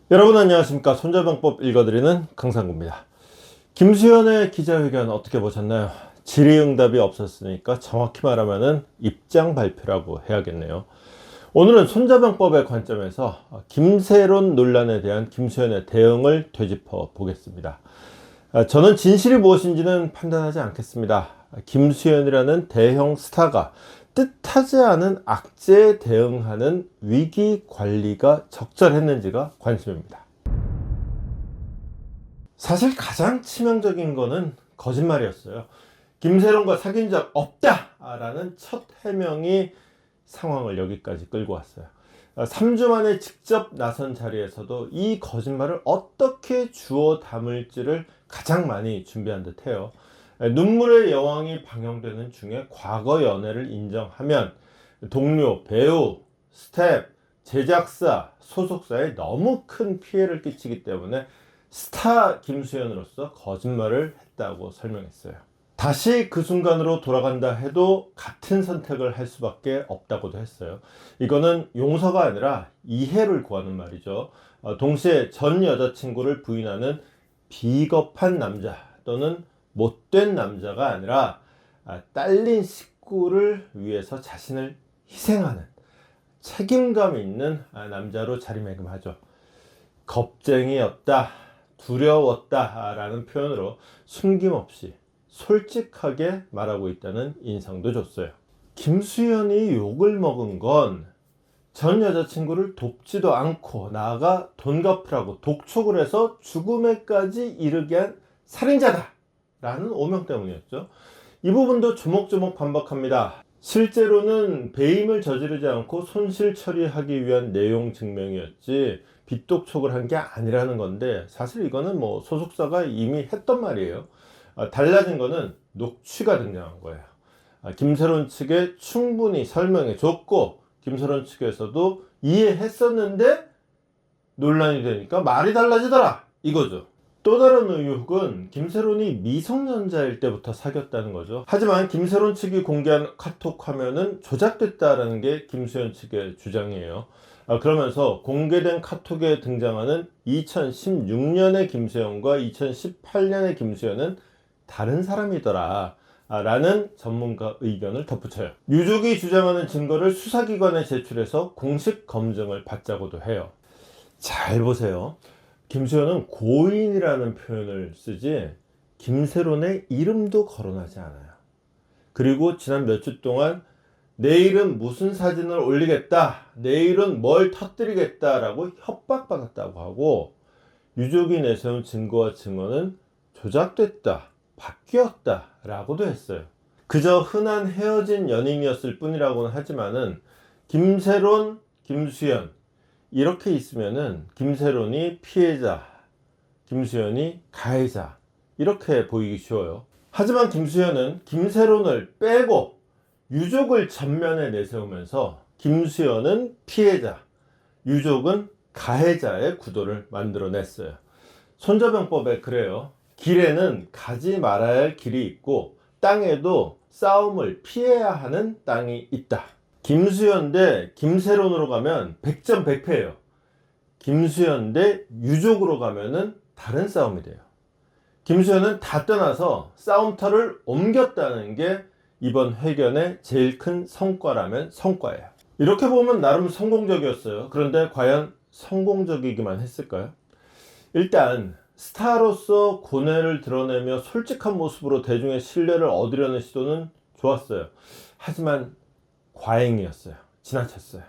여러분 안녕하십니까. 손자병법 읽어드리는 강상구입니다. 김수현의 기자회견 어떻게 보셨나요? 질의응답이 없었으니까 정확히 말하면 입장 발표라고 해야겠네요. 오늘은 손자병법의 관점에서 김세론 논란에 대한 김수현의 대응을 되짚어 보겠습니다. 저는 진실이 무엇인지는 판단하지 않겠습니다. 김수현이라는 대형 스타가 뜻하지 않은 악재에 대응하는 위기 관리가 적절했는지가 관심입니다. 사실 가장 치명적인 거는 거짓말이었어요. 김세론과 사귄 적 없다라는 첫 해명이 상황을 여기까지 끌고 왔어요. 3주 만에 직접 나선 자리에서도 이 거짓말을 어떻게 주워 담을지를 가장 많이 준비한 듯해요. 눈물의 여왕이 방영되는 중에 과거 연애를 인정하면 동료, 배우, 스텝, 제작사, 소속사에 너무 큰 피해를 끼치기 때문에 스타 김수현으로서 거짓말을 했다고 설명했어요. 다시 그 순간으로 돌아간다 해도 같은 선택을 할 수밖에 없다고도 했어요. 이거는 용서가 아니라 이해를 구하는 말이죠. 동시에 전 여자친구를 부인하는 비겁한 남자 또는 못된 남자가 아니라 딸린 식구를 위해서 자신을 희생하는 책임감 있는 남자로 자리매김하죠. 겁쟁이였다, 두려웠다 라는 표현으로 숨김없이 솔직하게 말하고 있다는 인상도 줬어요. 김수현이 욕을 먹은 건 전 여자친구를 돕지도 않고 나아가 돈 갚으라고 독촉을 해서 죽음에까지 이르게 한 살인자다 라는 오명 때문이었죠. 이 부분도 조목조목 반박합니다. 실제로는 배임을 저지르지 않고 손실 처리하기 위한 내용 증명이었지 빚독촉을 한 게 아니라는 건데, 사실 이거는 뭐 소속사가 이미 했던 말이에요. 달라진 거는 녹취가 등장한 거예요. 김세론 측에 충분히 설명해 줬고 김세론 측에서도 이해했었는데 논란이 되니까 말이 달라지더라 이거죠. 또 다른 의혹은 김세론이 미성년자일 때부터 사귀었다는 거죠. 하지만 김세론 측이 공개한 카톡 화면은 조작됐다라는 게 김수현 측의 주장이에요. 그러면서 공개된 카톡에 등장하는 2016년의 김수현과 2018년의 김수현은 다른 사람이더라 라는 전문가 의견을 덧붙여요. 유족이 주장하는 증거를 수사기관에 제출해서 공식 검증을 받자고도 해요. 잘 보세요. 김수현은 고인이라는 표현을 쓰지 김세론의 이름도 거론하지 않아요. 그리고 지난 몇 주 동안 내일은 무슨 사진을 올리겠다, 내일은 뭘 터뜨리겠다 라고 협박받았다고 하고, 유족이 내세운 증거와 증언은 조작됐다, 바뀌었다 라고도 했어요. 그저 흔한 헤어진 연인이었을 뿐이라고는 하지만은 김세론, 김수현 이렇게 있으면은 김세론이 피해자, 김수현이 가해자 이렇게 보이기 쉬워요. 하지만 김수현은 김세론을 빼고 유족을 전면에 내세우면서 김수현은 피해자, 유족은 가해자의 구도를 만들어냈어요. 손자병법에 그래요. 길에는 가지 말아야 할 길이 있고 땅에도 싸움을 피해야 하는 땅이 있다. 김수현 대 김세론으로 가면 100점 100패예요. 김수현 대 유족으로 가면은 다른 싸움이 돼요. 김수현은 다 떠나서 싸움터를 옮겼다는 게 이번 회견의 제일 큰 성과라면 성과예요. 이렇게 보면 나름 성공적이었어요. 그런데 과연 성공적이기만 했을까요? 일단 스타로서 고뇌를 드러내며 솔직한 모습으로 대중의 신뢰를 얻으려는 시도는 좋았어요. 하지만 과잉이었어요. 지나쳤어요.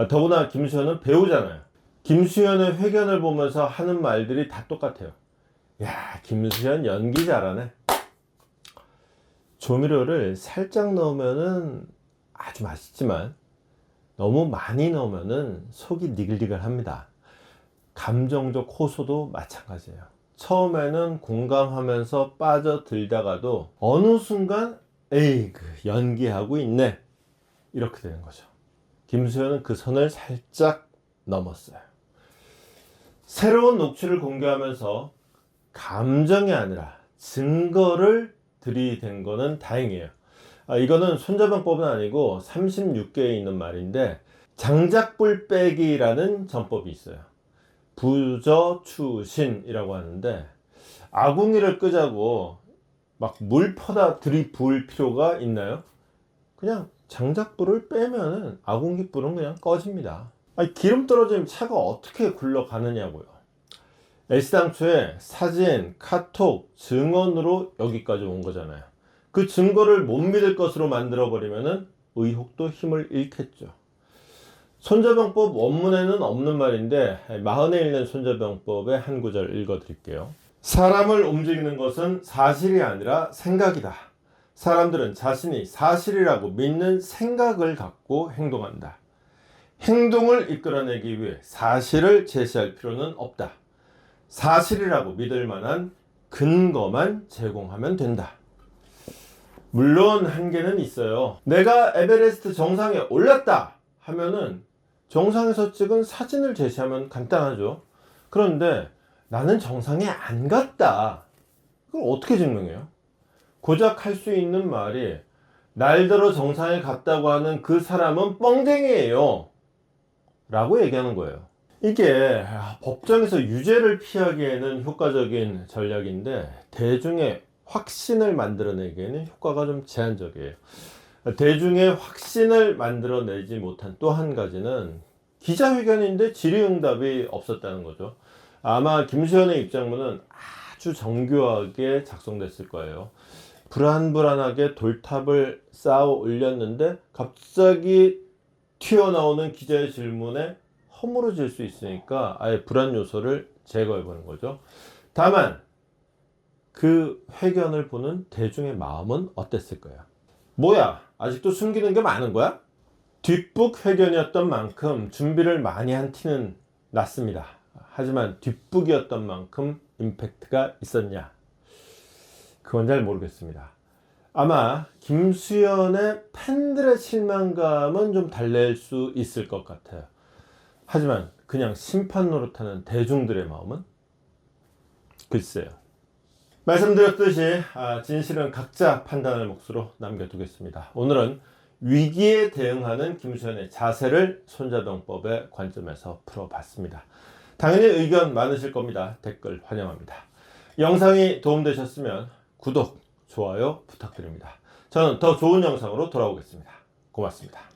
더구나 김수현은 배우잖아요. 김수현의 회견을 보면서 하는 말들이 다 똑같아요. 야, 김수현 연기 잘하네. 조미료를 살짝 넣으면은 아주 맛있지만 너무 많이 넣으면은 속이 니글니글합니다. 감정적 호소도 마찬가지예요. 처음에는 공감하면서 빠져들다가도 어느 순간 에이그 연기하고 있네 이렇게 되는 거죠. 김수현은 그 선을 살짝 넘었어요. 새로운 녹취를 공개하면서 감정이 아니라 증거를 들이댄 거는 다행이에요. 이거는 손자병법은 아니고 36개에 있는 말인데 장작불 빼기라는 전법이 있어요. 부저추신이라고 하는데, 아궁이를 끄자고 막 물 퍼다 들이부을 필요가 있나요? 그냥 장작불을 빼면은 아궁이불은 그냥 꺼집니다. 아니, 기름 떨어지면 차가 어떻게 굴러가느냐고요. 애시당초에 사진, 카톡, 증언으로 여기까지 온 거잖아요. 그 증거를 못 믿을 것으로 만들어 버리면은 의혹도 힘을 잃겠죠. 손자병법 원문에는 없는 말인데, 마흔에 읽는 손자병법의 한 구절 읽어 드릴게요. 사람을 움직이는 것은 사실이 아니라 생각이다. 사람들은 자신이 사실이라고 믿는 생각을 갖고 행동한다. 행동을 이끌어내기 위해 사실을 제시할 필요는 없다. 사실이라고 믿을 만한 근거만 제공하면 된다. 물론 한계는 있어요. 내가 에베레스트 정상에 올랐다 하면은 정상에서 찍은 사진을 제시하면 간단하죠. 그런데 나는 정상에 안 갔다. 그걸 어떻게 증명해요? 고작 할 수 있는 말이, 날더러 정상에 갔다고 하는 그 사람은 뻥쟁이에요 라고 얘기하는 거예요. 이게 법정에서 유죄를 피하기에는 효과적인 전략인데, 대중의 확신을 만들어내기에는 효과가 좀 제한적이에요. 대중의 확신을 만들어내지 못한 또 한 가지는 기자회견인데 질의응답이 없었다는 거죠. 아마 김수현의 입장문은 아주 정교하게 작성됐을 거예요. 불안불안하게 돌탑을 쌓아 올렸는데 갑자기 튀어나오는 기자의 질문에 허물어질 수 있으니까 아예 불안 요소를 제거해 보는 거죠. 다만 그 회견을 보는 대중의 마음은 어땠을까요? 뭐야, 아직도 숨기는 게 많은 거야? 뒷북 회견이었던 만큼 준비를 많이 한 티는 났습니다. 하지만 뒷북이었던 만큼 임팩트가 있었냐? 그건 잘 모르겠습니다. 아마 김수현의 팬들의 실망감은 좀 달랠 수 있을 것 같아요. 하지만 그냥 심판 노릇하는 대중들의 마음은 글쎄요. 말씀드렸듯이 진실은 각자 판단할 몫으로 남겨두겠습니다. 오늘은 위기에 대응하는 김수현의 자세를 손자병법의 관점에서 풀어봤습니다. 당연히 의견 많으실 겁니다. 댓글 환영합니다. 영상이 도움되셨으면 구독, 좋아요 부탁드립니다. 저는 더 좋은 영상으로 돌아오겠습니다. 고맙습니다.